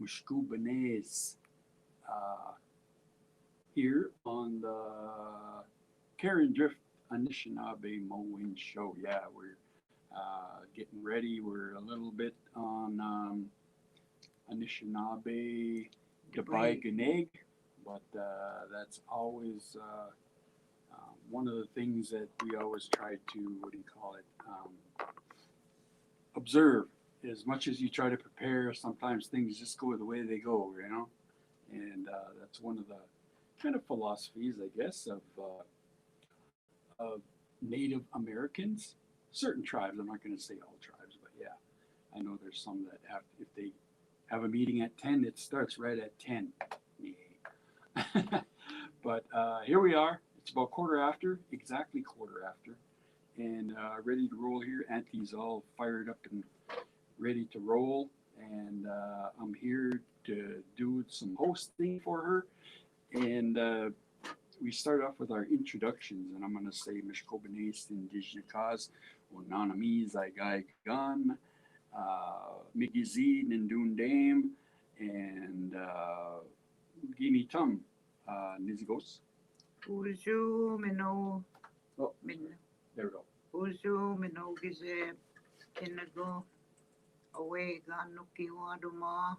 Mushkubanes here on the Karen Drift Anishinaabemoin show. Yeah, we're getting ready. We're a little bit on Anishinaabe zaagi'igining, but that's always one of the things that we always try to, what do you call it, observe. As much as you try to prepare, sometimes things just go the way they go, you know? And that's one of the kind of philosophies, I guess, of Native Americans. Certain tribes, I'm not going to say all tribes, but yeah, I know there's some that have, if they have a meeting at 10, it starts right at 10. But here we are. It's about quarter after, exactly quarter after, and ready to roll here. Auntie's all fired up and ready to roll, and I'm here to do some hosting for her. And we start off with our introductions, and I'm going to say Mishkobanes, Indigenous Cause, Onanami, zaagi'igining, Migizi, Nindun Dame, and Gini Tum, Nizigos. Uju mino Oh, min there we go. uju mino gize kinago away ganuki waduma.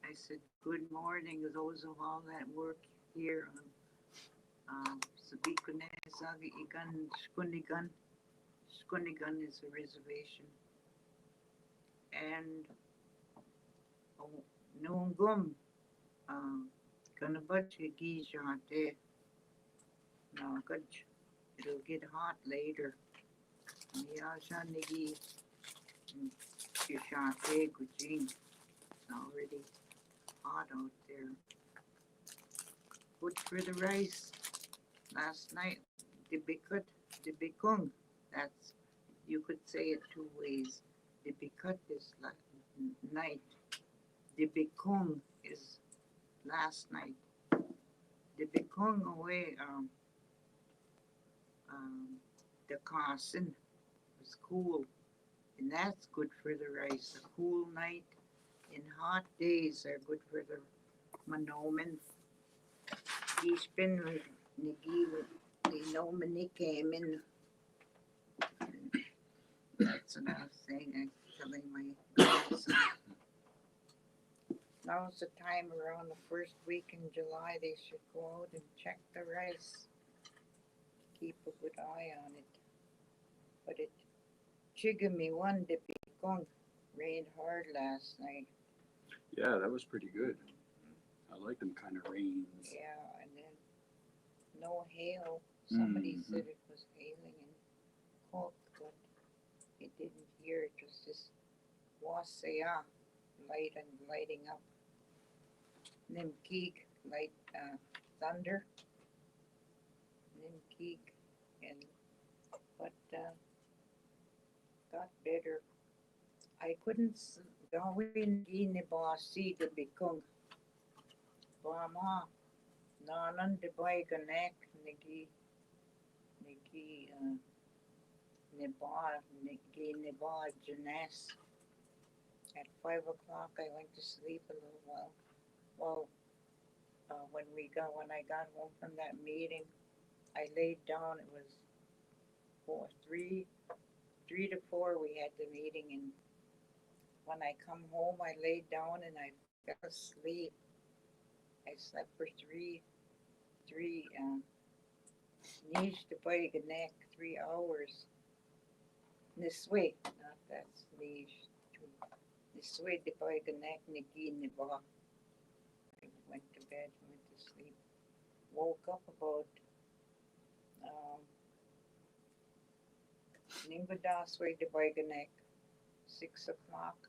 I said good morning to those of all that work here on asabikone, zaagi'igining, Skunigan is a reservation. And Nungum Kanabutchi Gijate. No, good. It'll get hot later. Miyashanigi Gishate Gujing. It's already hot out there. Good for the rice. Last night, dibikung. That's, you could say it two ways. Dibikut is like night. Dibikung is last night. Dibikung away the Carson was cool, and that's good for the rice. A cool night and hot days are good for the manomen. He's been nigi no many came in. That's what I was saying. I'm telling my grandson. Now's the time around the first week in July they should go out and check the rice. Keep a good eye on it. But it chigami one dipikong rained hard last night. Yeah, that was pretty good. I like them kind of rains. Yeah, and then no hail. Somebody said it was hailing in Cork, but it didn't hear. It was just wasaya lighting up. Nimkeek light thunder. Nimkeek and but got better. I couldn't go in the bossy to become Bama. Nanan de Boyganek Nigi Neba Jeunesse. At 5 o'clock I went to sleep a little while. Well, when I got home from that meeting, I laid down. It was 3 to 4 we had the meeting, and when I come home I laid down and I fell asleep. I slept for three niche to bite a neck 3 hours. This way, not that's niche. This way to bite a neck nigi niba. I went to bed, went to sleep. Woke up about Nimbadas way to Boyganek, 6 o'clock,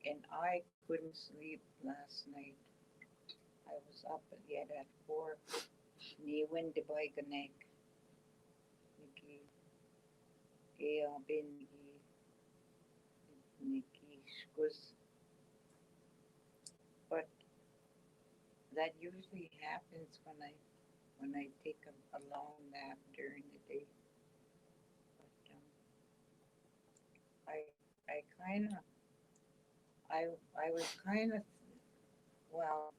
and I couldn't sleep last night. I was up yet at 4. Ni went to Boyganek. Niki, Gaya bin Niki Shkus. But that usually happens when I take a long nap during the day. But I I was kind of, well,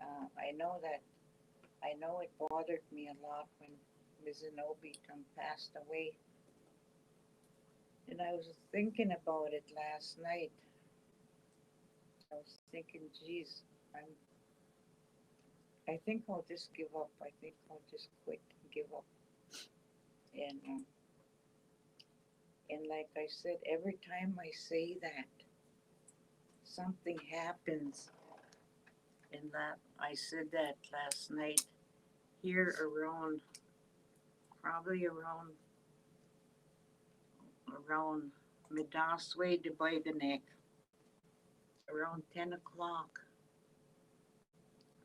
I know it bothered me a lot when Ms. Inobitum passed away. And I was thinking about it last night. I was thinking, geez, I think I'll just give up. I think I'll just quit and give up. And like I said, every time I say that, something happens. And that I said that last night here around, probably around Midasway to Biganek, around 10 o'clock.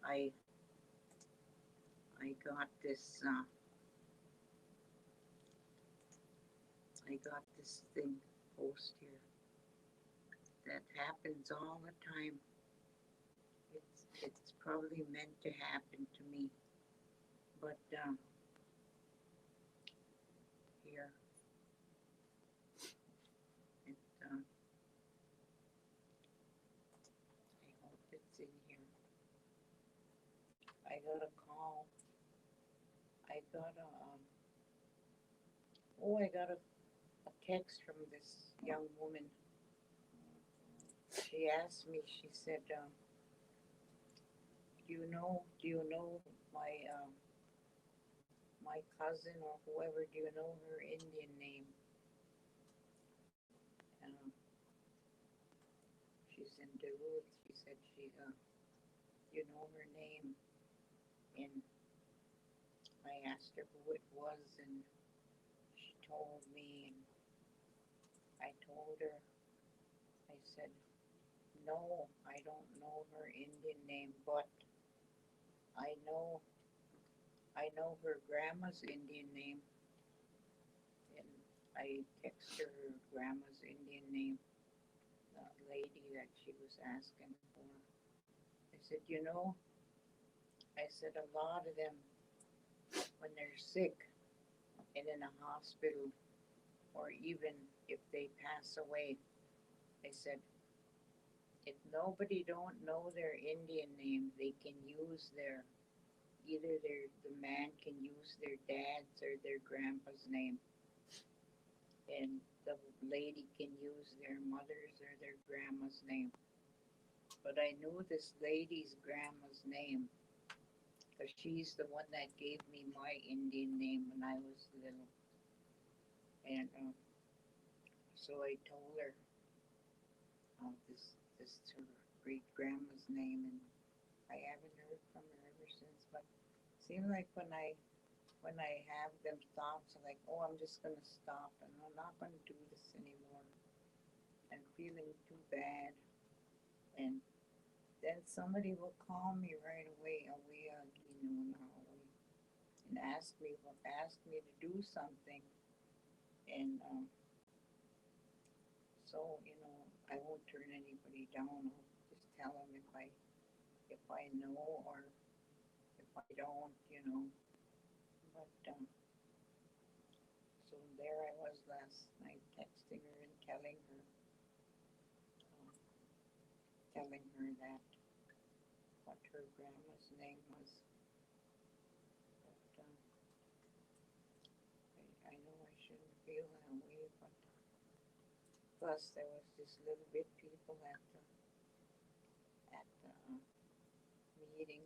I got this thing post here that happens all the time. It's probably meant to happen to me, but here it I hope it's in here. I got a call. I got a text from this young woman. She asked me, she said, do you know my cousin or whoever, do you know her Indian name? She's in Duluth. She said you know her name. And I asked her who it was, and she told me, and I told her, I said, no, I don't know her Indian name, but I know her grandma's Indian name. And I texted her grandma's Indian name, the lady that she was asking for. I said, I said a lot of them, when they're sick and in a hospital, or even if they pass away, I said, if nobody don't know their Indian name, they can use the man can use their dad's or their grandpa's name, and the lady can use their mother's or their grandma's name. But I knew this lady's grandma's name, because she's the one that gave me my Indian name when I was little. And so I told her this her great grandma's name, and I haven't heard from her ever since. But it seems like when I have them thoughts like, oh, I'm just gonna stop and I'm not gonna do this anymore, and feeling too bad, and then somebody will call me right away, and ask me to do something, and so I won't turn anybody down. I'll just tell them if I know, or if I don't. But so there I was last night texting her and telling her that what her grandma's name was. But I know I shouldn't feel that way, but plus there was this little bit people at the meeting.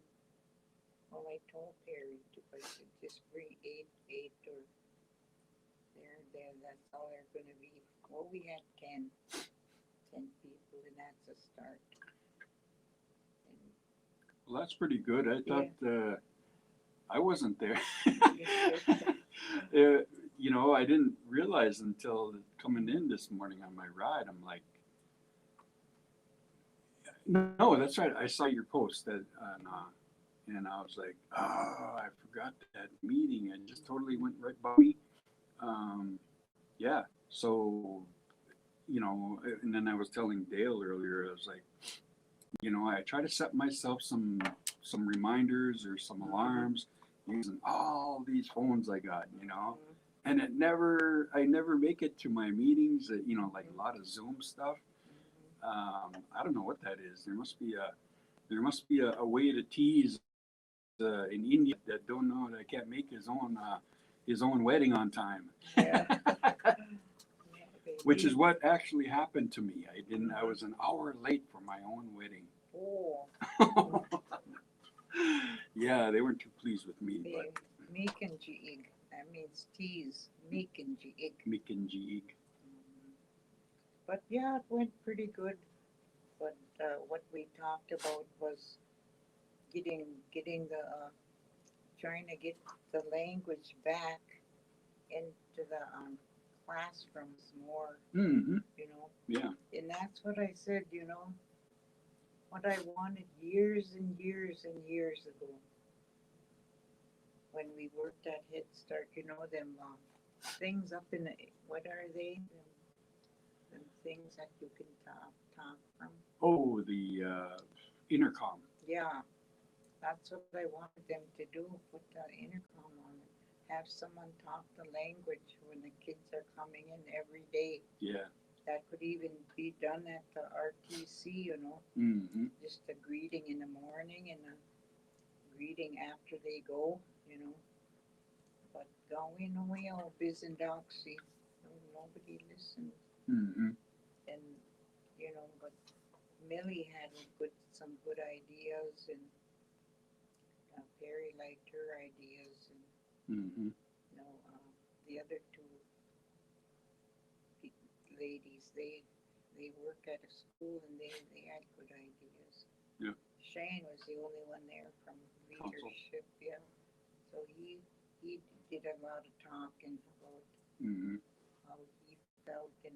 Well, I told Perry I should just bring eight or there. That's all they're gonna be. Well, we had 10 people, and that's a start. And Well, that's pretty good. I thought I wasn't there. I didn't realize until coming in this morning on my ride. I'm like, no, that's right. I saw your post that, and I was like, oh, I forgot that meeting. It just totally went right by me. Yeah. So, and then I was telling Dale earlier, I was like, I try to set myself some reminders or some alarms using all these phones I got, and I never make it to my meetings, like a lot of Zoom stuff. I don't know what that is. There must be a way to tease in India that don't know that can't make his own wedding on time. Yeah. Which is what actually happened to me. I was an hour late for my own wedding. Oh. Yeah, they weren't too pleased with me, but Meekenjiig. That means tease. Meekenjiig. Mikinjiig. But yeah, it went pretty good. But what we talked about was getting the trying to get the language back into the classrooms more. Mm-hmm. You know. Yeah. And that's what I said. You know, what I wanted years and years and years ago when we worked at Head Start. You know them things up in the what are they? Them things that you can talk from. Oh, the intercom. Yeah, that's what I wanted them to do. Put the intercom on it. Have someone talk the language when the kids are coming in every day. Yeah. That could even be done at the RTC, you know. Mm-hmm. Just a greeting in the morning and a greeting after they go, you know. But going away all biz and doxy, nobody listens. Mm-hmm. And you know, but Millie had some good ideas, and Perry liked her ideas, and Mm-hmm. you know, the other two ladies, they work at a school, and they had good ideas. Yeah. Shane was the only one there from leadership, yeah. So he did a lot of talking about Mm-hmm. how he felt and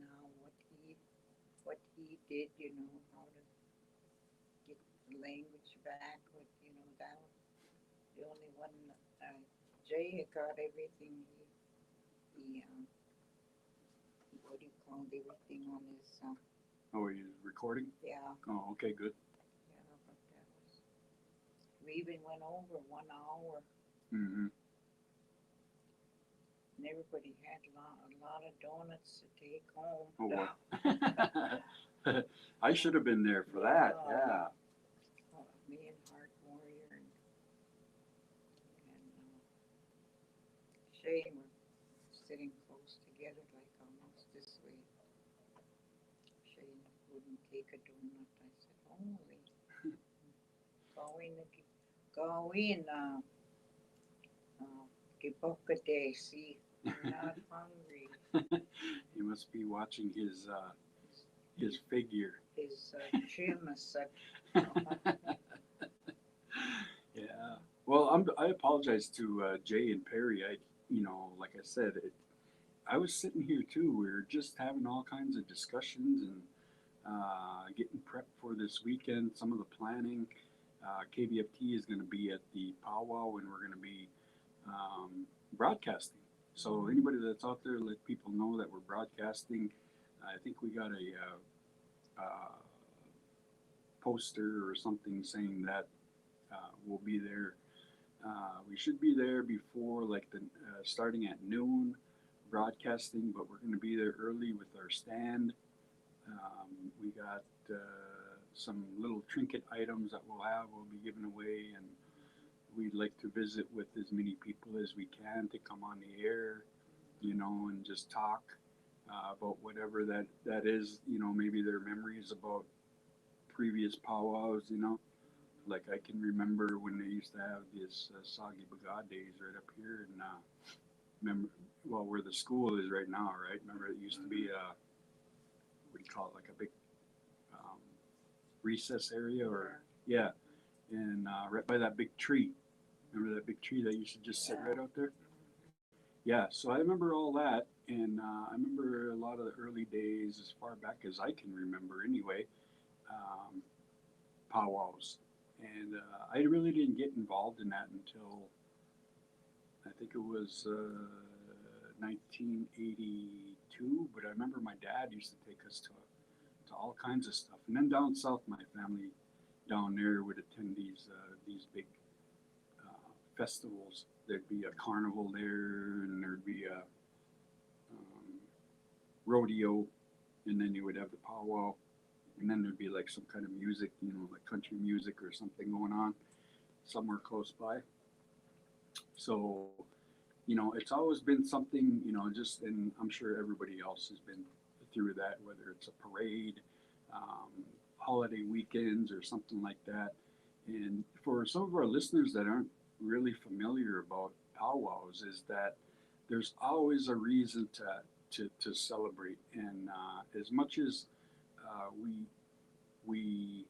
what he did, you know, how to get the language back. But you know, that was the only one. Jay had got everything. He what do you call it, everything on his. Oh, are you recording? Yeah. Oh, okay, good. Yeah, but that was. We even went over 1 hour, Mm-hmm. and everybody had a lot of donuts to take home. Oh, well. I should have been there for that. Yeah. Me and Heart Warrior and Shane were sitting close together, like almost this way. Shane wouldn't take a donut. I said, "Holy, go in, Kibokade, see, I'm not hungry." He must be watching his figure. His trim is such. Yeah. Well, I apologize to Jay and Perry. Like I said, I was sitting here too. We were just having all kinds of discussions and getting prepped for this weekend. Some of the planning. KBFT is going to be at the powwow, and we're going to be broadcasting. So anybody that's out there, let people know that we're broadcasting. I think we got a poster or something saying that we'll be there. We should be there before starting at noon broadcasting, but we're going to be there early with our stand. We got some little trinket items that we'll be giving away, and we'd like to visit with as many people as we can to come on the air, and just talk about whatever that is, maybe their memories about previous powwows, Like I can remember when they used to have this zaagi'igining days right up here, and where the school is right now, right? Remember it used to be what do you call it, like a big recess area, or yeah, and right by that big tree. Remember that big tree that used to just sit right out there? Yeah, so I remember all that, and I remember a lot of the early days, as far back as I can remember anyway, powwows. And I really didn't get involved in that until I think it was 1982. But I remember my dad used to take us to all kinds of stuff. And then down south, my family down there would attend these big festivals. There'd be a carnival there, and there'd be a rodeo, and then you would have the powwow. and then there'd be like some kind of music, like country music or something going on somewhere close by. So, it's always been something, just, and I'm sure everybody else has been through that, whether it's a parade, um, holiday weekends, or something like that. And for some of our listeners that aren't really familiar about powwows, is that there's always a reason to celebrate. And as much as we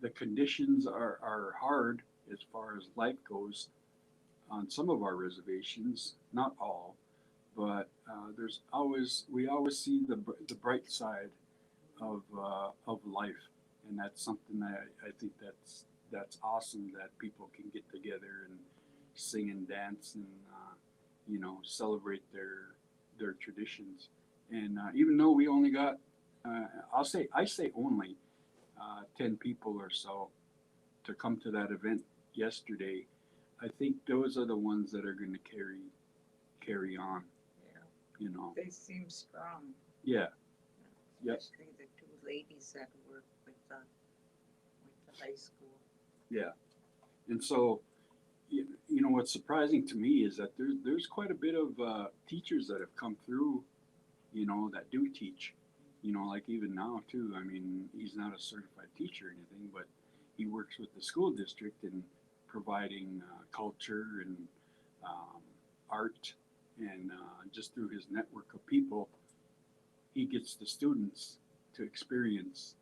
the conditions are hard as far as life goes on some of our reservations, not all, but we always see the bright side of life, and that's something that I think that's awesome, that people can get together and sing and dance and celebrate their traditions. And even though we only got, I say only 10 people or so to come to that event yesterday, I think those are the ones that are going to carry on. Yeah. They seem strong. Yeah. Yep. Especially the two ladies that work with the high school. Yeah. And so, what's surprising to me is that there's quite a bit of teachers that have come through, that do teach. Like even now too. I mean, he's not a certified teacher or anything, but he works with the school district in providing culture and art, and just through his network of people, he gets the students to experience,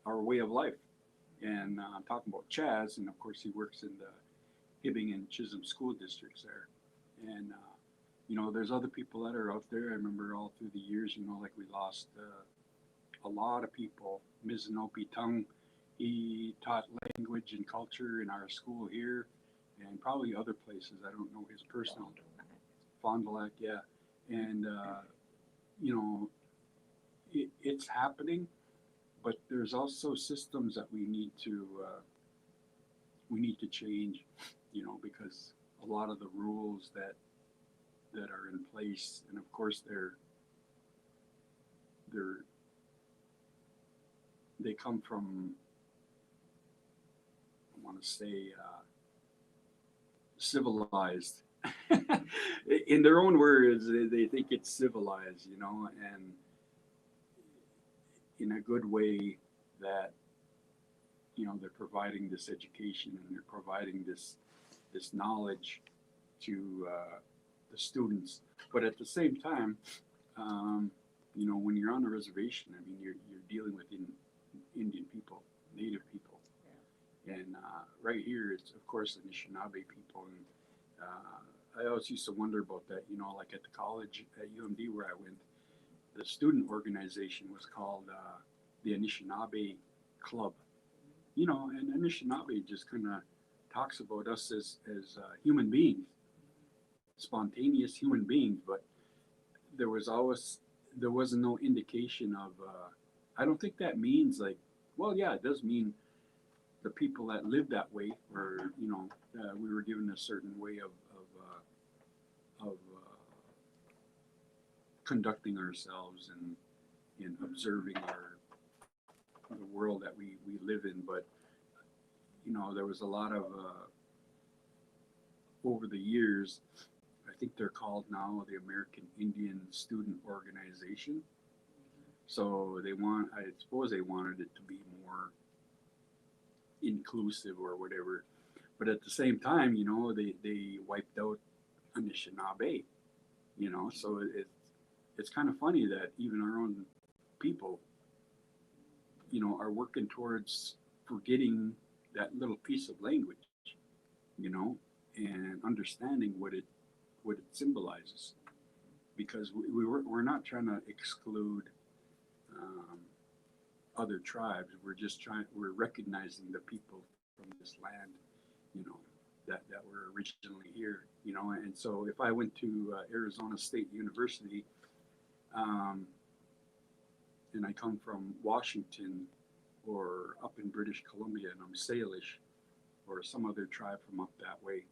our way of life. And I'm talking about Chaz, and of course he works in the Hibbing and Chisholm school districts there. And there's other people that are out there. I remember all through the years, like we lost a lot of people. Mizanopi Tung, he taught language and culture in our school here, and probably other places. I don't know his personal. Fond du Lac, yeah. And it's happening, but there's also systems that we need to change, because a lot of the rules that are in place, and of course they come from, I want to say, civilized. In their own words, they think it's civilized, and in a good way, that they're providing this education and they're providing this knowledge to the students. But at the same time, when you're on a reservation, I mean, you're dealing with Indian people, Native people. Yeah. And right here, it's of course Anishinaabe people. And I always used to wonder about that, like at the college at UMD where I went, the student organization was called the Anishinaabe Club. And Anishinaabe just kind of talks about us as human beings, spontaneous human beings, but there wasn't no indication of, I don't think that means like, well, yeah, it does mean the people that live that way, or, we were given a certain way of conducting ourselves and in observing the world that we live in. But, there was a lot of, over the years, I think they're called now the American Indian Student Organization. So I suppose they wanted it to be more inclusive or whatever. But at the same time, they wiped out Anishinaabe, so it's kind of funny that even our own people, are working towards forgetting that little piece of language, and understanding what it symbolizes, because we're not trying to exclude other tribes. We're recognizing the people from this land, that were originally here, and so if I went to Arizona State University, and I come from Washington or up in British Columbia and I'm Salish or some other tribe from up that way,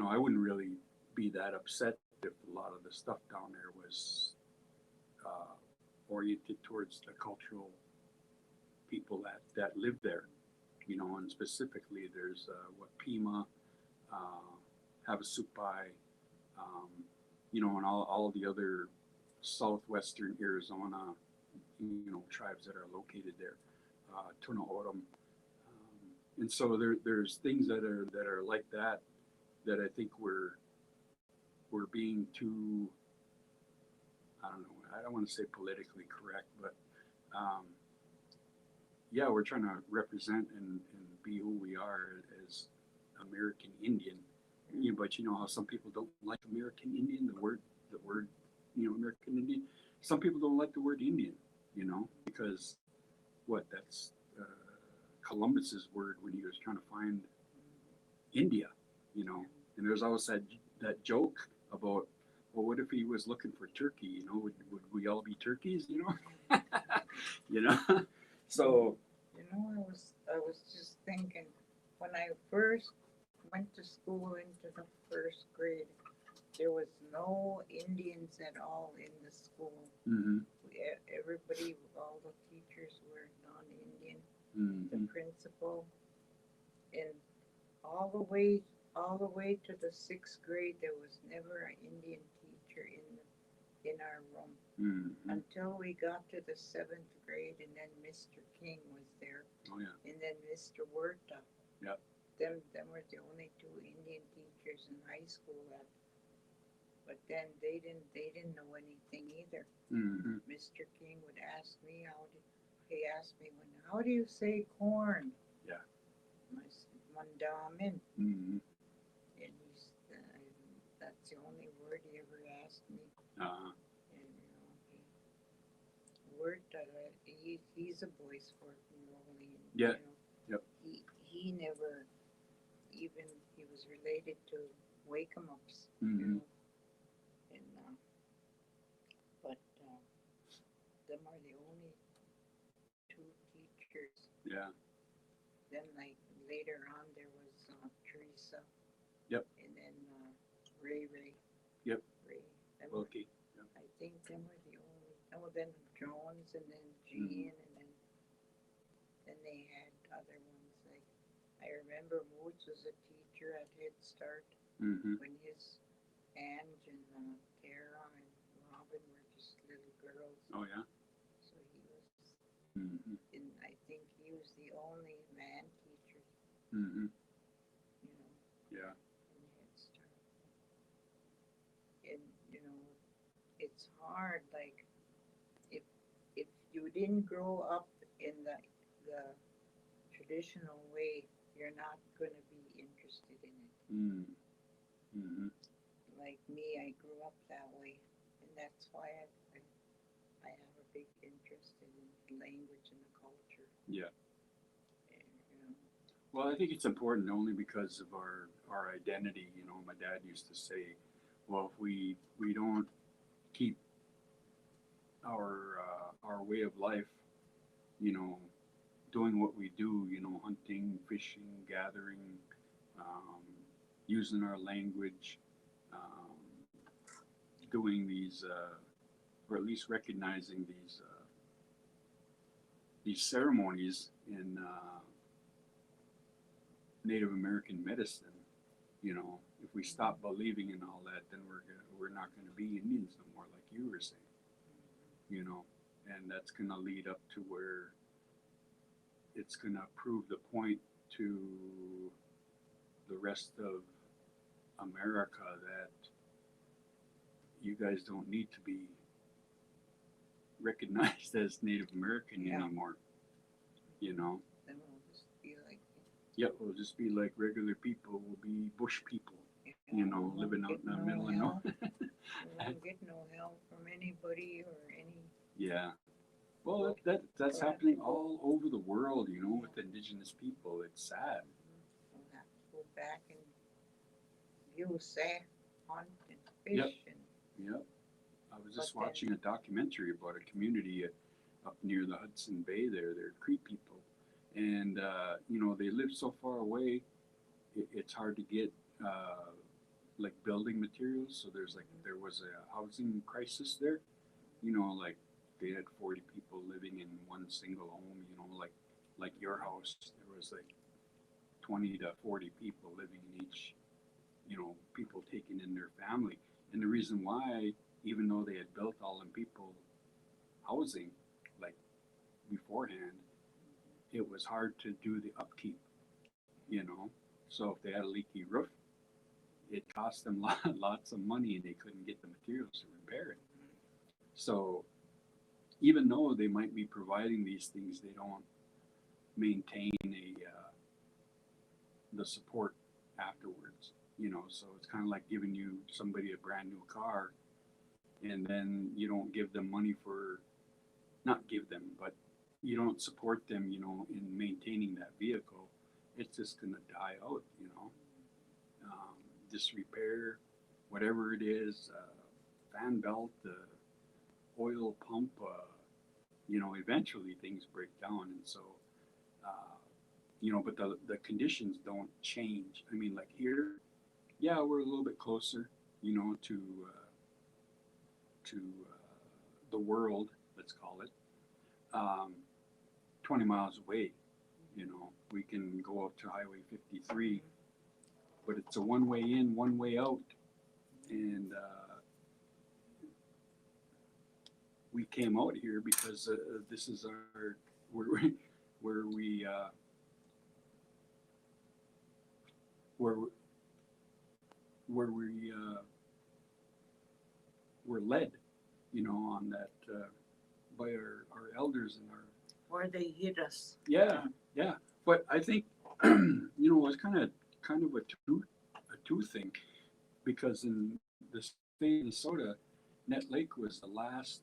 I wouldn't really be that upset if a lot of the stuff down there was oriented towards the cultural people that live there, you know, and specifically there's what Pima, Havasupai, you know, and all the other southwestern Arizona, you know, tribes that are located there, Tunahotum, and so there's things that are like that I think we're being too, I don't know, I don't want to say politically correct, but yeah, we're trying to represent and be who we are as American Indian. You know, but you know how some people don't like American Indian, the word, you know, American Indian. Some people don't like the word Indian, you know, because that's Columbus's word when he was trying to find India, you know. And there's always that joke about, well, what if he was looking for turkey? You know, would we all be turkeys? You know, you know. So, you know, I was just thinking when I first went to school into the first grade, there was no Indians at all in the school. mm-hmm. Everybody, all the teachers were non-Indian. Mm-hmm. The principal, and all the way to the sixth grade, there was never an Indian teacher in our room Mm-hmm. until we got to the seventh grade, and then Mr. King was there. Oh yeah. And then Mr. Huerta. Yep. Them were the only two Indian teachers in high school left. But then they didn't know anything either. Mm-hmm. Mr. King would ask me how do you say corn? Yeah. And I said mandamin. Mm-hmm. And that's the only word he ever asked me. Uh-huh. And Huerta, he's a Bois Forte Indian. Yeah. You know, yep. He never even, he was related to Wake-em-ups, Mm-hmm. you know, and but them are the only two teachers. Yeah. Then like later on there was Teresa. Yep. And then Ray. Yep. Ray. Okay. Yep. I think them were the only. Oh, then Jones, and then Jean, Mm-hmm. and then they had other ones. Like I remember Moots was a teacher at Head Start Mm-hmm. when his Ange and Tara and Robin were just little girls. Oh yeah. So he was, Mm-hmm. and I think he was the only man teacher, Mm-hmm. you know, Yeah. in Head Start. And you know, it's hard. Like if you didn't grow up in the traditional way, you're not gonna be interested in it. Mm-hmm. Like me, I grew up that way, and that's why I have a big interest in the language and the culture. Yeah. And, you know, Well, I think it's important only because of our identity. You know, my dad used to say, well, if we don't keep our way of life, you know, doing what we do, you know, hunting, fishing, gathering, using our language, doing these, or at least recognizing these ceremonies in Native American medicine. You know, if we stop believing in all that, then we're not going to be Indians no more, like you were saying. You know, and that's going to lead up to where it's going to prove the point to the rest of America that you guys don't need to be recognized as Native American anymore. You know? then we'll just be like, Yep, we'll just be like regular people. We'll be bush people, you know, we won't living out get in the no middle of help. nowhere. We won't get no help from anybody or any. Yeah. Well, that's happening all over the world, you know, with indigenous people. It's sad. We'll have to go back and use hunt and fish Yep. and Yep. I was just But then- watching a documentary about a community up near the Hudson Bay there. They're Cree people. And, you know, they live so far away, it's hard to get like building materials. So there was a housing crisis there. Like they had 40 people living in one single home. Like your house, there was like 20 to 40 people living in each. People taking in their family, and the reason why, even though they had built all them people housing like beforehand, it was hard to do the upkeep. So if they had a leaky roof, it cost them lots of money, and they couldn't get the materials to repair it. So even though they might be providing these things, they don't maintain the support afterwards. So it's kind of like giving somebody a brand new car, and then you don't give them money for, not give them, but you don't support them, in maintaining that vehicle. It's just gonna die out. Disrepair, whatever it is, fan belt, oil pump, eventually things break down. And so, but the conditions don't change. I mean, like here, yeah, we're a little bit closer, to the world, let's call it, 20 miles away. We can go up to Highway 53, but it's a one-way in, one-way out. And we came out here because this is where we were led, on that by our elders and our. Where they hit us. Yeah. But I think it's kind of a two thing, because in the state of Minnesota, Nett Lake was the last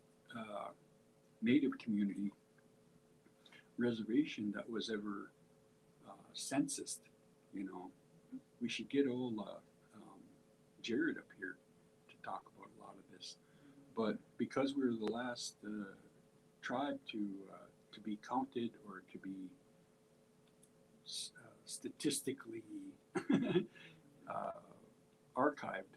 native community reservation that was ever censused. We should get old Jared up here to talk about a lot of this. But because we were the last tribe to be counted, or to be statistically archived,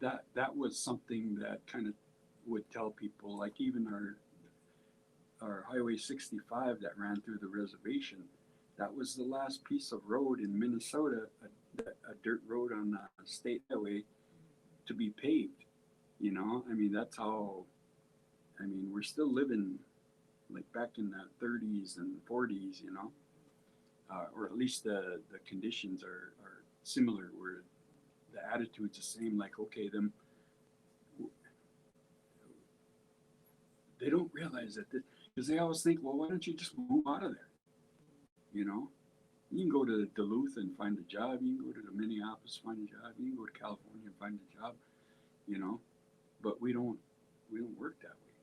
that was something that kind of would tell people, like even our Highway 65 that ran through the reservation, that was the last piece of road in Minnesota, a dirt road on the state highway, to be paved. I mean, that's how. I mean, we're still living like back in the 30s and 40s, or at least the conditions are similar, where the attitude's the same. Like, okay, they don't realize that, because they always think, well, why don't you just move out of there? You can go to Duluth and find a job. You can go to Minneapolis, find a job. You can go to California and find a job. But we don't work that way.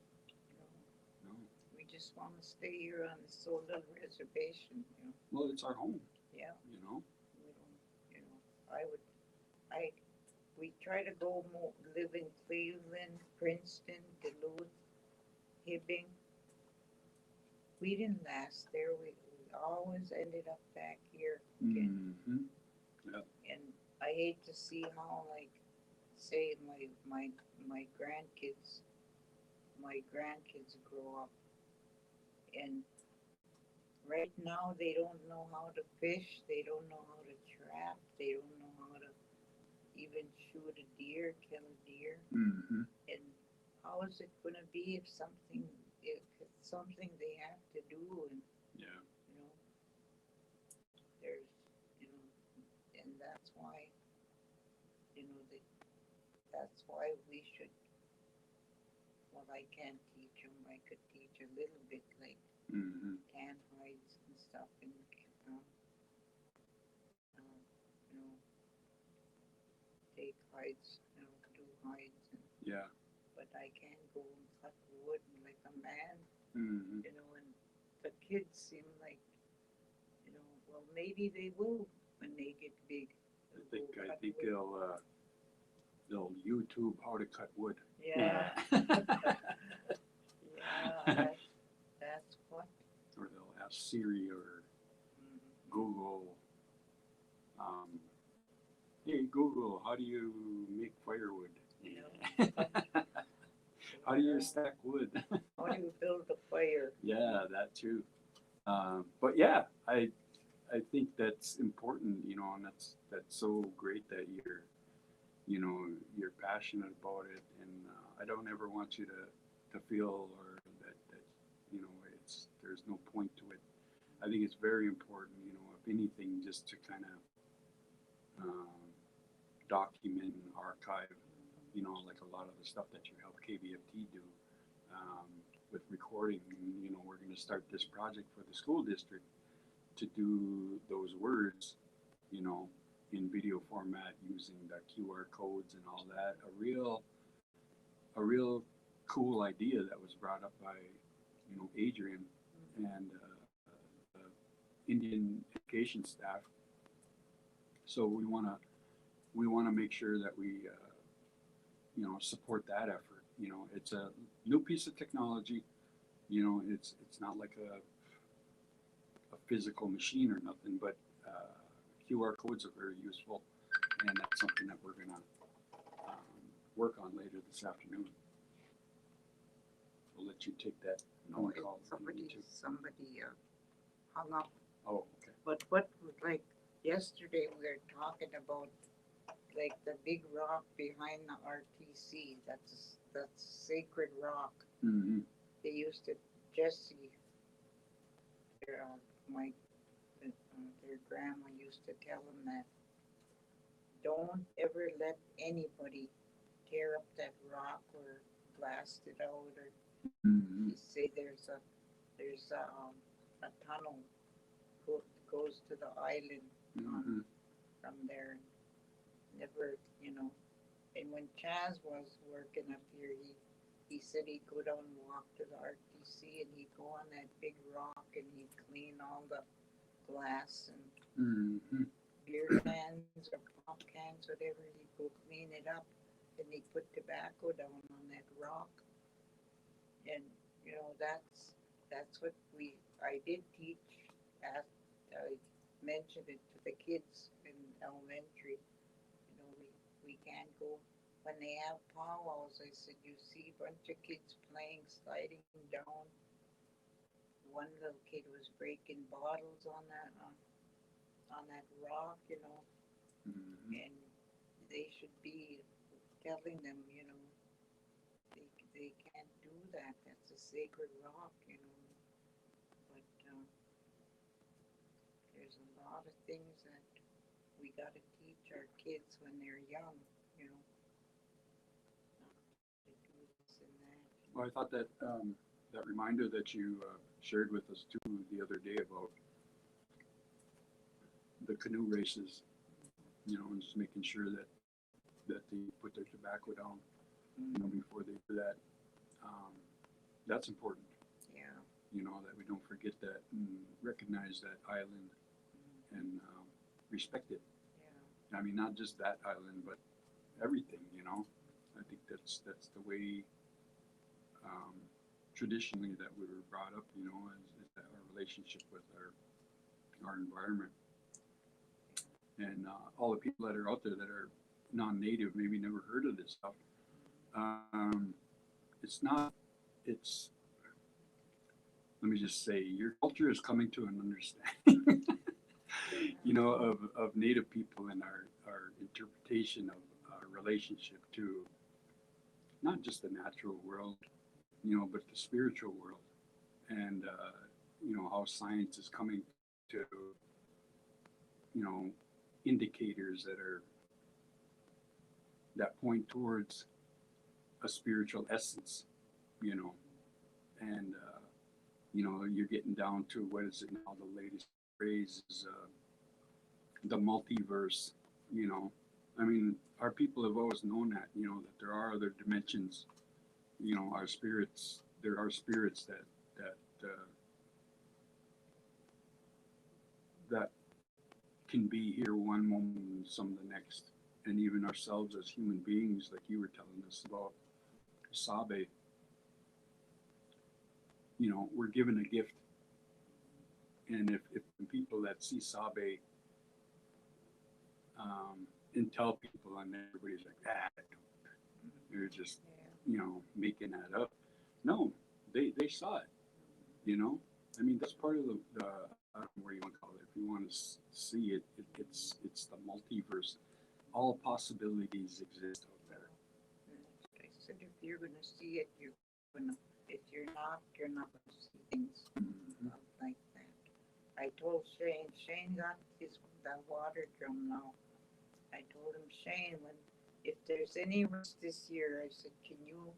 No. We just want to stay here on this little reservation. Well, it's our home. Yeah. You know. We don't. We try to go live in Cleveland, Princeton, Duluth, Hibbing. We didn't last there. We always ended up back here again. Mm-hmm. Yeah. And I hate to see how, like, say my grandkids grow up, and right now they don't know how to fish, they don't know how to trap, they don't know how to even shoot a deer, kill a deer. Mm-hmm. And how is it gonna be if it's something they have to do? And Yeah. There's and that's why that's why we should. Well, I can't teach them. I could teach a little bit, like Mm-hmm. tan hides and stuff, and take hides, do hides. Yeah. But I can't go and cut wood like a man, Mm-hmm. And the kids seem like, well, maybe they will when they get big. I think they'll YouTube how to cut wood. Yeah. Yeah, that's what. Or they'll ask Siri or Google Hey Google, how do you make firewood? Yeah. How do you stack wood? How do you build a fire? Yeah, that too. But yeah, I think that's important, you know, and that's so great that you're passionate about it, and I don't ever want you to feel or that you know there's no point to it. I think it's very important, you know, if anything, just to kind of document and archive, you know, like a lot of the stuff that you help KBFT do with recording. And, you know, we're going to start this project for the school district to do those words, you know, in video format using the QR codes and all that. A real cool idea that was brought up by, you know, Adrian and the Indian education staff. So we want to make sure that we you know, support that effort. You know, it's a new piece of technology. You know, it's not like a physical machine or nothing, but QR codes are very useful, and that's something that we're gonna work on later this afternoon. We'll let you take that phone call. Somebody hung up. Oh, okay. But what like yesterday we were talking about like the big rock behind the RTC. That's sacred rock. Mm-hmm. They used to Jesse, their their grandma used to tell them that don't ever let anybody tear up that rock or blast it out or Mm-hmm. you say there's a tunnel goes to the island Mm-hmm. from there. Never, you know. And when Chaz was working up here, he said he'd go down and walk to the RTC and he'd go on that big rock and he'd clean all the glass and Mm-hmm. beer cans or pop cans, whatever. He'd go clean it up and he'd put tobacco down on that rock. And you know that's what I did teach. I mentioned it to the kids in elementary. You know, we can't go when they have powwows. I said, you see a bunch of kids playing, sliding down. One little kid was breaking bottles on that rock, you know, Mm-hmm. and they should be telling them, you know, they can't do that. That's a sacred rock, you know. But there's a lot of things that we got to teach our kids when they're young, you know, not to do this and that. Well, I thought that that reminder that you shared with us too the other day about the canoe races, you know, and just making sure that they put their tobacco down, you know, before they do that. That's important, Yeah. you know, that we don't forget that and recognize that island and respect it. Yeah. I mean, not just that island, but everything, you know. I think that's the way traditionally that we were brought up, you know, is that our relationship with our environment. And all the people that are out there that are non-native, maybe never heard of this stuff. It's let me just say, your culture is coming to an understanding, you know, of native people and our interpretation of our relationship to not just the natural world, you know, but the spiritual world. And, you know, how science is coming to, you know, indicators that point towards a spiritual essence, you know, and you know, you're getting down to what is it now? The latest phrase is the multiverse. You know, I mean, our people have always known that, you know, that there are other dimensions. You know, our spirits. There are spirits that can be here one moment and some the next, and even ourselves as human beings, like you were telling us about Sabe. You know, we're given a gift, and if the people that see Sabe and tell people, and everybody's like, they're just, making that up. No, they saw it, I mean, that's part of the I don't know what you want to call it. If you want to see it, it's the multiverse. All possibilities exist out there. I said if you're gonna see it, you're gonna. If you're not gonna see things like that. I told Shane. Shane got that water drum now. I told him, Shane, if there's any rust this year, I said, can you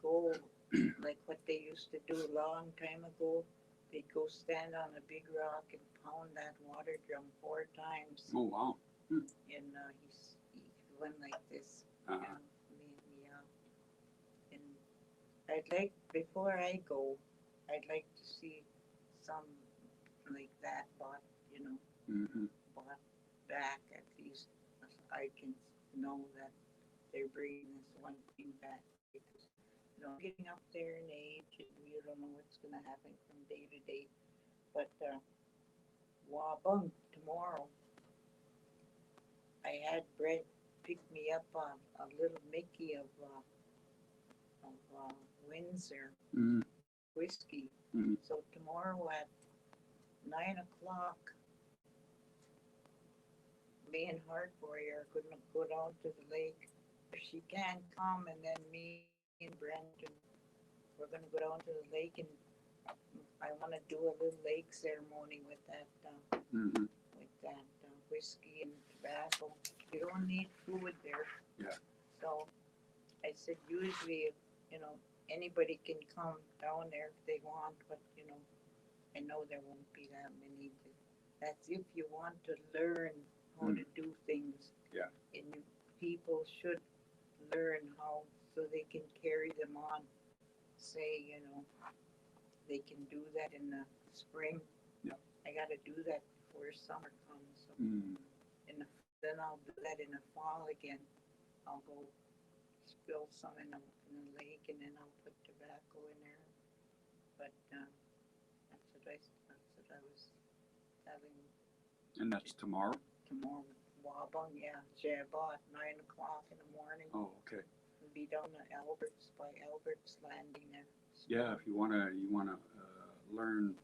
go like what they used to do a long time ago? They'd go stand on a big rock and pound that water drum 4 times. Oh wow! And he went like this. And I'd like, before I go, I'd like to see some like that bought, bought back at least. I can know that they're bringing this one thing back because, getting up there in age and we don't know what's going to happen from day to day. But Wabung tomorrow, I had Brett pick me up on a little Mickey of Windsor whiskey. So tomorrow at 9 o'clock, me and Heart Warrior are going to go down to the lake. If she can't come, and then me and Brandon, we're going to go down to the lake, and I want to do a little lake ceremony with that whiskey and tobacco. You don't need food there. Yeah. So I said usually, anybody can come down there if they want, but I know there won't be that many. That's if you want to learn how to do things. Yeah. And people should learn how so they can carry them on. Say, they can do that in the spring. Yeah. I got to do that before summer comes. So then I'll do that in the fall again. I'll go spill some in the lake, and then I'll put tobacco in there. But that's what I was telling. And that's tomorrow? Tomorrow, Wabung, yeah, Jabat, 9 o'clock in the morning. Oh, okay. We'll be down at Albert's, by Albert's Landing there. Yeah, if you wanna learn,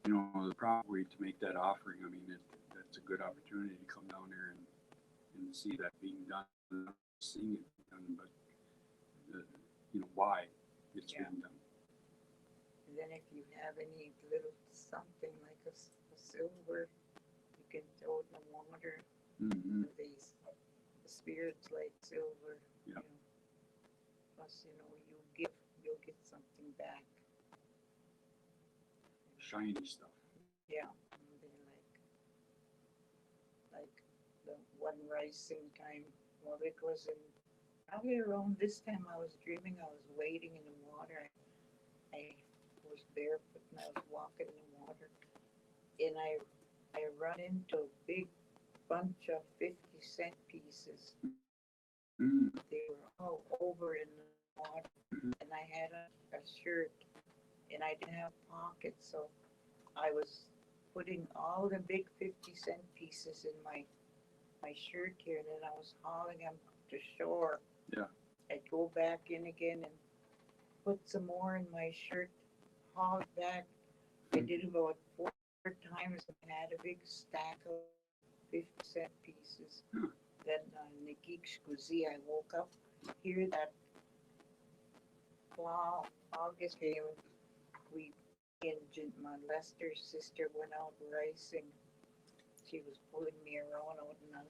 the proper way to make that offering. I mean, that's a good opportunity to come down there and see that being done, seeing it done, but why it's being done. And then if you have any little something like a silver, you can throw it in the water. The spirits like silver. Yeah. Plus, you'll get something back. Shiny stuff. Yeah. They like the one rising time. Well, it was probably around this time I was dreaming. I was wading in the water. I was barefoot and I was walking in the water, and I run into a big bunch of 50-cent pieces. They were all over in the water, and I had a shirt, and I didn't have pockets, so I was putting all the big 50-cent pieces in my shirt here, and then I was hauling them to shore. Yeah. I'd go back in again and put some more in my shirt, haul it back. I did about 4 times and had a big stack of 50-cent pieces. Then I woke up, hear that August came, my Lester's sister went out racing. She was pulling me around out, and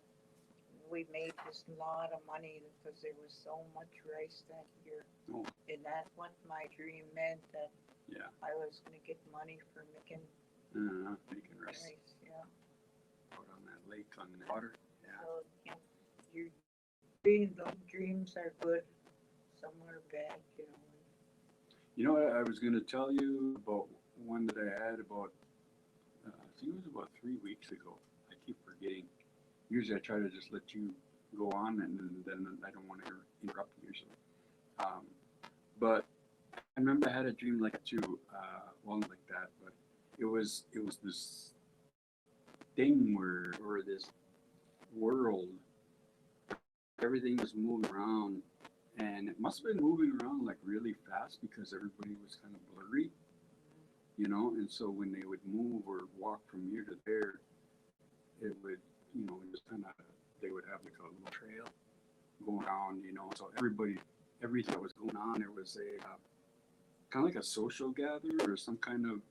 we made this lot of money because there was so much rice that year. Oh. And that's what my dream meant, that I was going to get money for making rice. Yeah. Out on that lake on the water. Yeah. So, those dreams are good. Some are bad, I was going to tell you about one that I had about, I think it was about 3 weeks ago. I keep forgetting. Usually I try to just let you go on, and then I don't want to interrupt you usually. But I remember I had a dream like that too. Well, not like that, but it was this thing world, everything was moving around, and it must have been moving around like really fast because everybody was kind of blurry, you know. And so when they would move or walk from here to there, it would, you know, just kind of, they would have like a little trail going on, you know. So everything that was going on, there was a kind of like a social gathering or some kind of,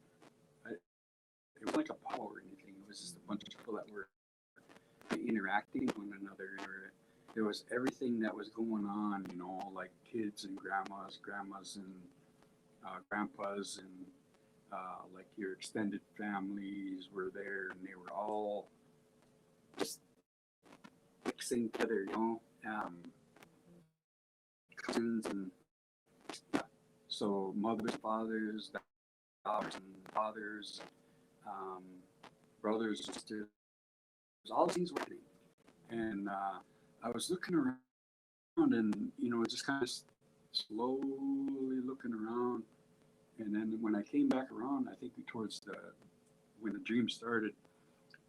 it wasn't like a poll or anything. It was just a bunch of people that were interacting with one another. There was everything that was going on, you know, like kids and grandmas and grandpas and like your extended families were there, and they were all just mixing together, you know, cousins and so mothers, fathers, daughters and fathers, brothers, sisters, all these were happening. And I was looking around and, you know, just kind of slowly looking around. And then when I came back around, I think towards when the dream started,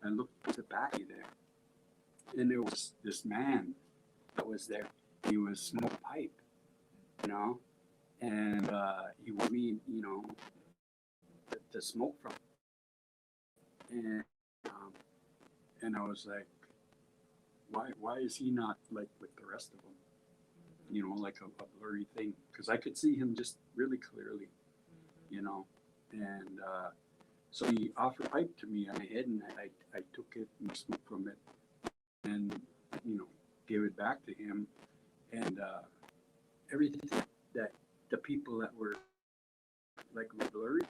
I looked at the back of there. And there was this man that was there. He was smoking a pipe, you know, and he wanted me, you know, to smoke from. And I was like, why is he not like with the rest of them? You know, like a blurry thing, because I could see him just really clearly, you know. And so he offered a pipe to me on the head, and I took it and smoked from it, and you know, gave it back to him. And everything that the people that were like blurry,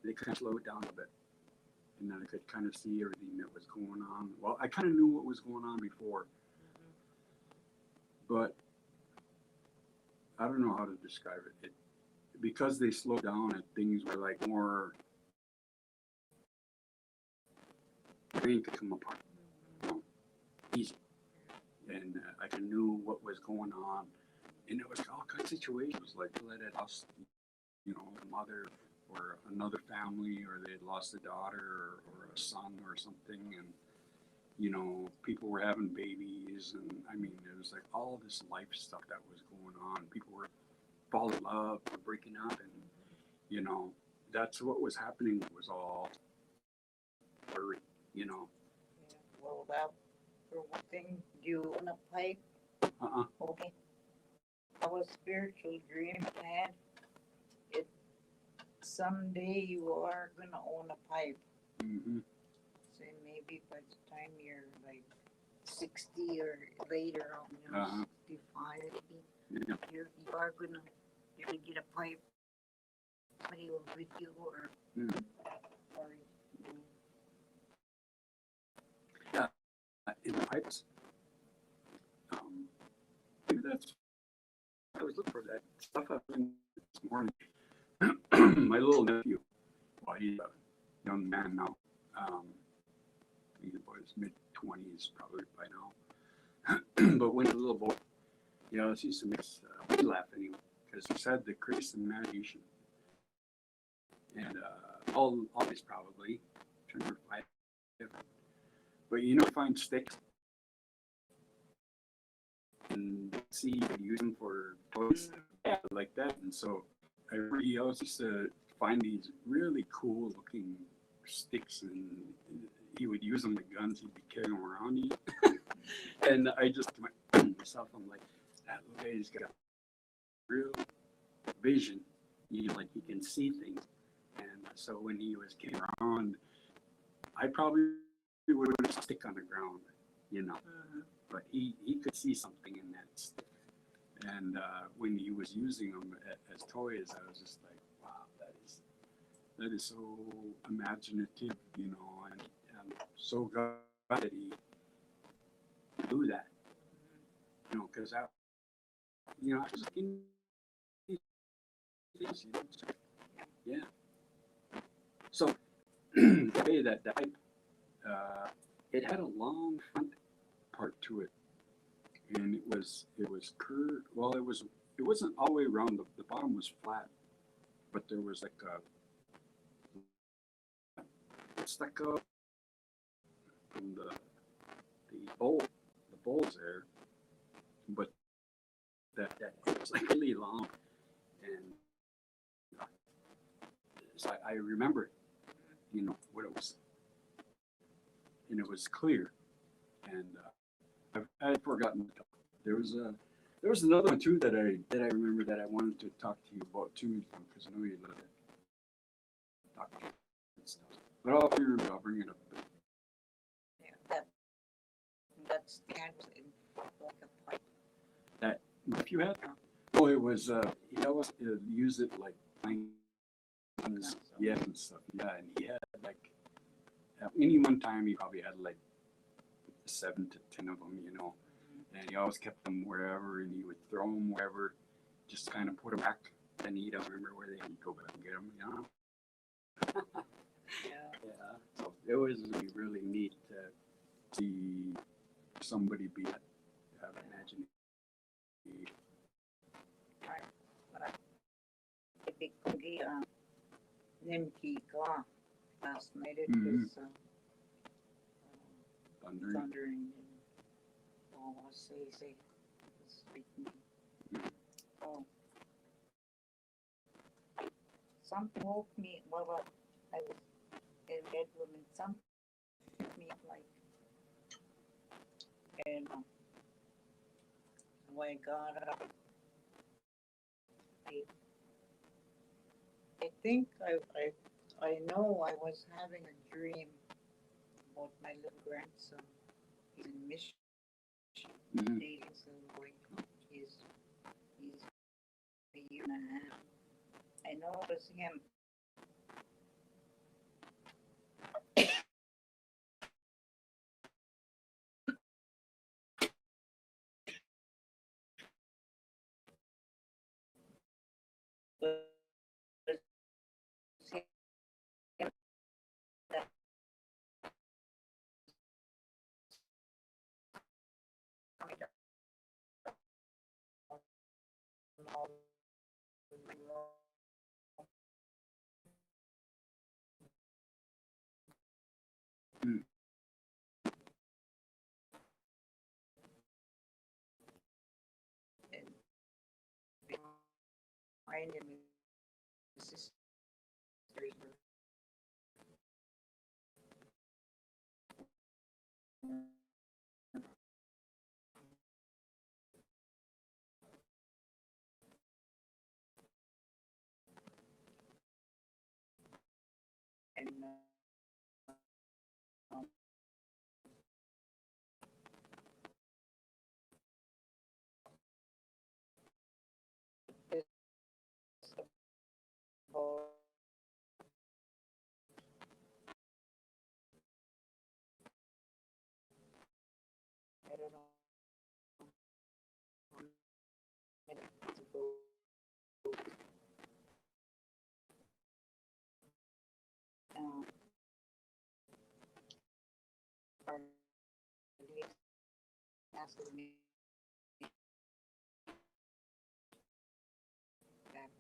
they kind of slowed down a bit, and then I could kind of see everything that was going on. Well, I kind of knew what was going on before, but I don't know how to describe it. Because they slowed down and things were like more, everything could come apart, you know, easy. And I knew what was going on, and it was all kinds of situations, like they had lost, you know, a mother or another family, or they had lost a daughter or a son or something, and you know, people were having babies, and I mean, it was like all this life stuff that was going on. People were falling in love, or breaking up, and you know, that's what was happening. It was all blurry, you know. Yeah. Well, that, for one thing, you own a pipe. Okay. Our spiritual dream I had, it someday you are gonna own a pipe. Mm-hmm. So maybe by the time you're like 60 or later on, you know, 65, Yeah. you are gonna get a pipe. Somebody will with you, or you know. Yeah, in the pipes. Maybe that's, I was looking for that stuff up this morning. My little nephew, well, he's a young man now. He's about his mid-20s probably by now. But when he was a little boy, you know, it used to make us laugh anyway, because he said the greatest imagination. And always probably, trying to find it. But you know, find sticks and see you can use them for toys, like that. And so he always used to find these really cool looking sticks, and he would use them like guns. He'd be carrying them around you. And I just myself, I'm like, that little guy's got real vision. Like he can see things. And so when he was getting around, I probably would have a stick on the ground, you know. But he could see something in that stick. And when he was using them as toys, I was just like, wow, that is so imaginative, you know, and I'm so glad that he do that, you know, because I, you know, I was looking, yeah. So the way that pipe, it had a long front part to it, and it was curved. Well, it wasn't all the way around. The bottom was flat, but there was like a stuck up from the bowl was clear. And I'd forgotten to talk. There was another one too that I remember that I wanted to talk to you about too, because I know you love it. Talk about that stuff. But I'll remember, I'll bring it up. Yeah, that's kind of like a pipe. That if you had, oh, it was he always used it like playing on his and stuff. Yeah, and he had like at any one time he probably had like 7 to 10 of them, you know. And he always kept them wherever, and he would throw them wherever, just kind of put them back. And he'd remember where he'd go back and get them, you know. Yeah. So it was really neat to see somebody be that imagination. The big cookie, Nimki Gla last night. It Mhm. was Thundering. thundering and all I say speaking. Oh, something woke me. Well, I was in bedroom and something woke me like, and when I got up, I think I know I was having a dream about my little grandson. He's in Michigan. Mhm. Dating some boy. He's a year and a half. I know it was him. But it's him that I don't know. Mm. And behind him his sisters were and um, this boy, I don't know, minutes ago, um, our police asked me that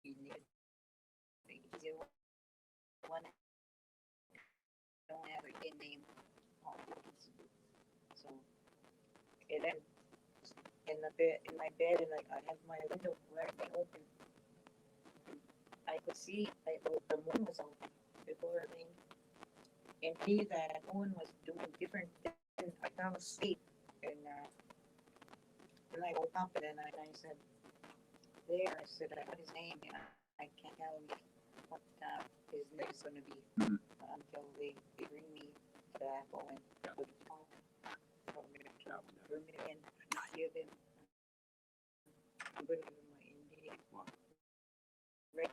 he needed the one don't have a good name. So and then in the bed in my bed and I have my window slightly open. I could see the moon was open before it rained. And see that moon was doing different things. I fell asleep and then I woke up and then I said, there, I said, what his name? And I can't tell me what his name is going to be until they bring me tobacco and put it on and give him. I'm going to give him my Indian. Wow. Right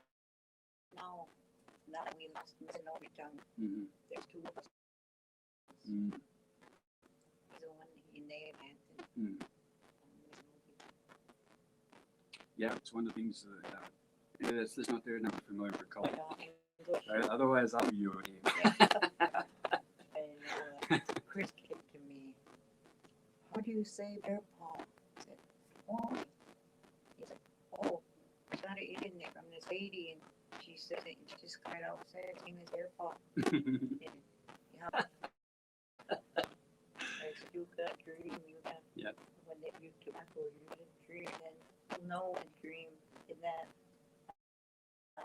now, now we lost Mr. Novi Tongue. Mhm. There's two of us. Mhm. He's the one he named Anthony. Mhm. Yeah, it's one of the things that it's just not there, not familiar with color. Otherwise, I'll be you again. And Chris came to me. How do you say bear paw? I said, oh. He said, oh, I got it in there from this lady, and she said it. She just cried out, said his name is bear paw. Yeah. I said, you got dream, you got when you tobacco, you did dream, and you know and dream in that.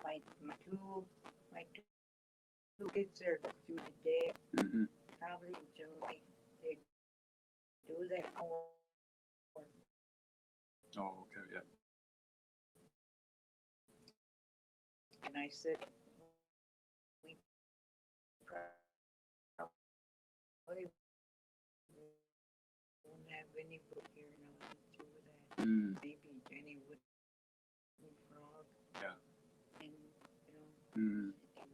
My kids are through the day, Mm-hmm. probably enjoy. They do their homework. Oh, okay, yeah. And I said, we probably won't have any book here now to that. Mm. Maybe Jenny would frog. Yeah. And, Mm. and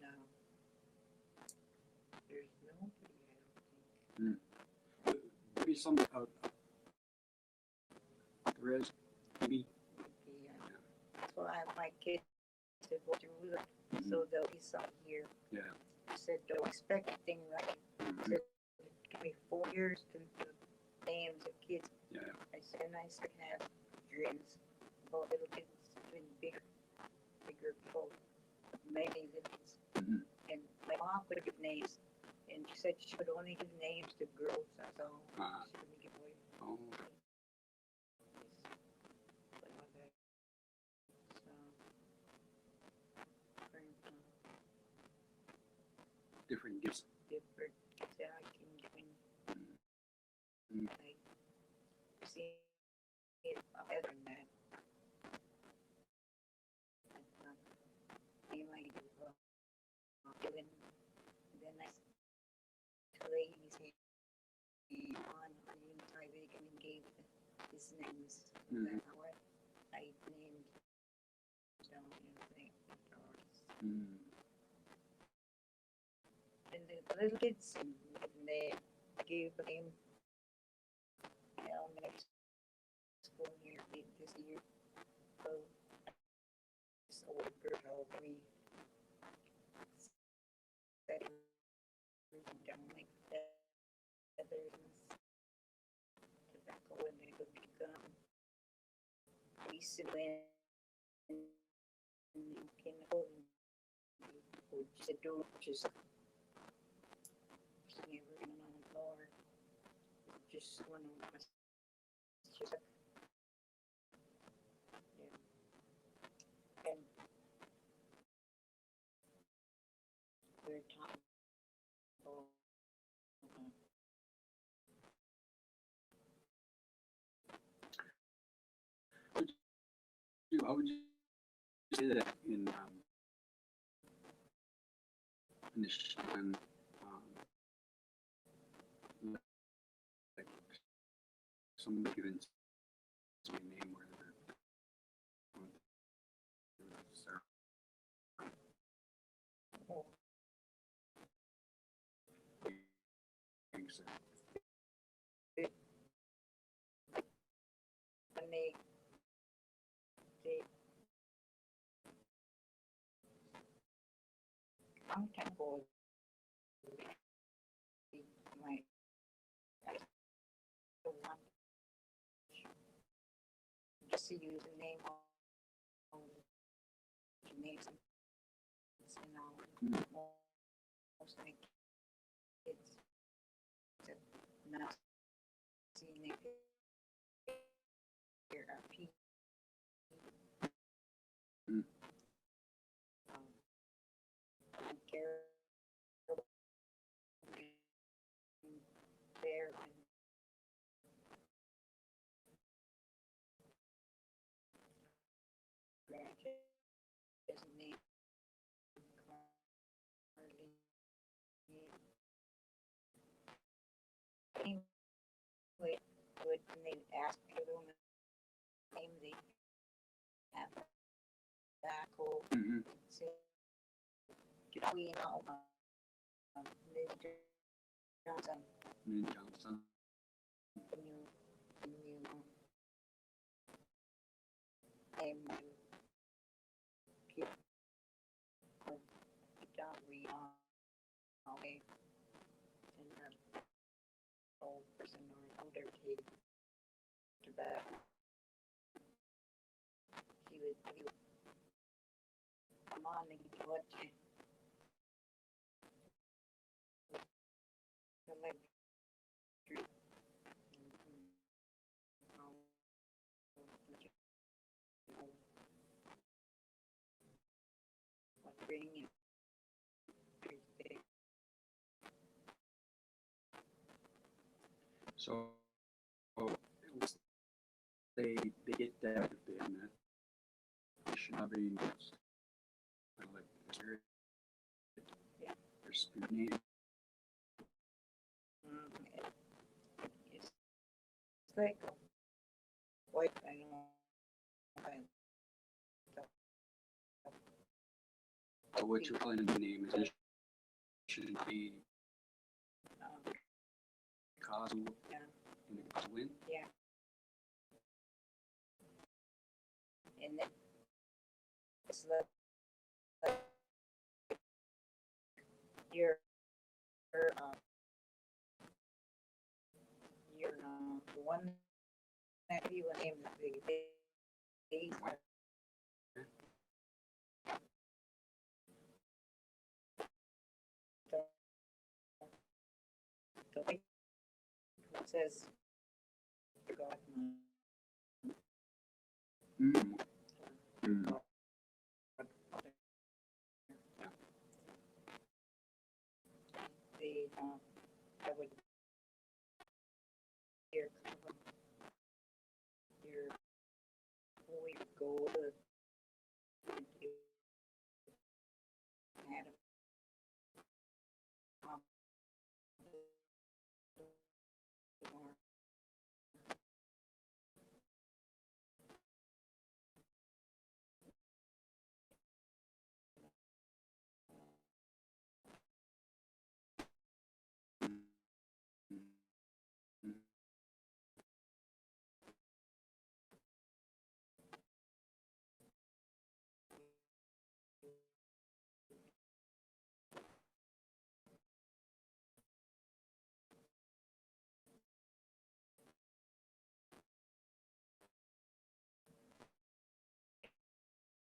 there's nobody, I don't think. Maybe some there is maybe. So I have my kids to go through them, so there'll be some here. Yeah. I said, don't expect anything right. I said, give me 4 years to the names of kids. Yeah. I said, and I still have dreams about little kids doing bigger people, many little kids. Mm-hmm. And my mom would give names, and she said she would only give names to girls, that's all. She wouldn't give away. Oh. Different gifts. Different zaagi'igining. Mm. Like, see it better than that. They might do given, then I ladies on the inside they can gave his names. That's what I named down in the thing. And the little kids, and they gave him elementary school year this year. So this old girl told me that he don't like feathers and tobacco and they would be gum. He said when you can hold or just do just never on the floor. Just one of us. Just yeah. And we're talking about How would you say that in Anishinaabemoin, like somebody given a name where they're going through the ceremony. Thanks, when they long time ago my I don't want just to use the name of the names and all most of my kids to not seeing their people. Care there and his name anyway, when they ask for the name, they have that whole say, we know Mr. Johnson, Johnson. when you name you keep don't read on okay and old person or older kid to back he would come on and what like what bring it So it was, they get that if they have that Anishinaabemoin, like their spirit name. It's like a white, I don't know. So what you're calling the name is shouldn't be Kazu Yeah. and the Kazwin. Yeah. And then it's like you're, the one that you would name the big the white says God. Mm. Mm. The I would your holy gold you had or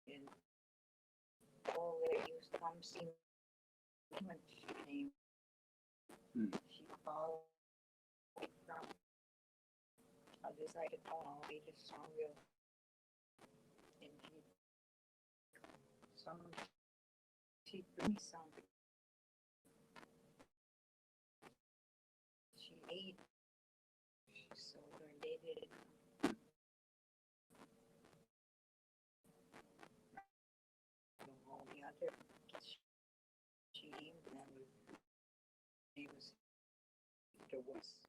in all that used to come see me when she came. She followed from I decided, oh, I'll be the stronger. And she threw me some. She ate. She sold her dated. All the other she named them. It was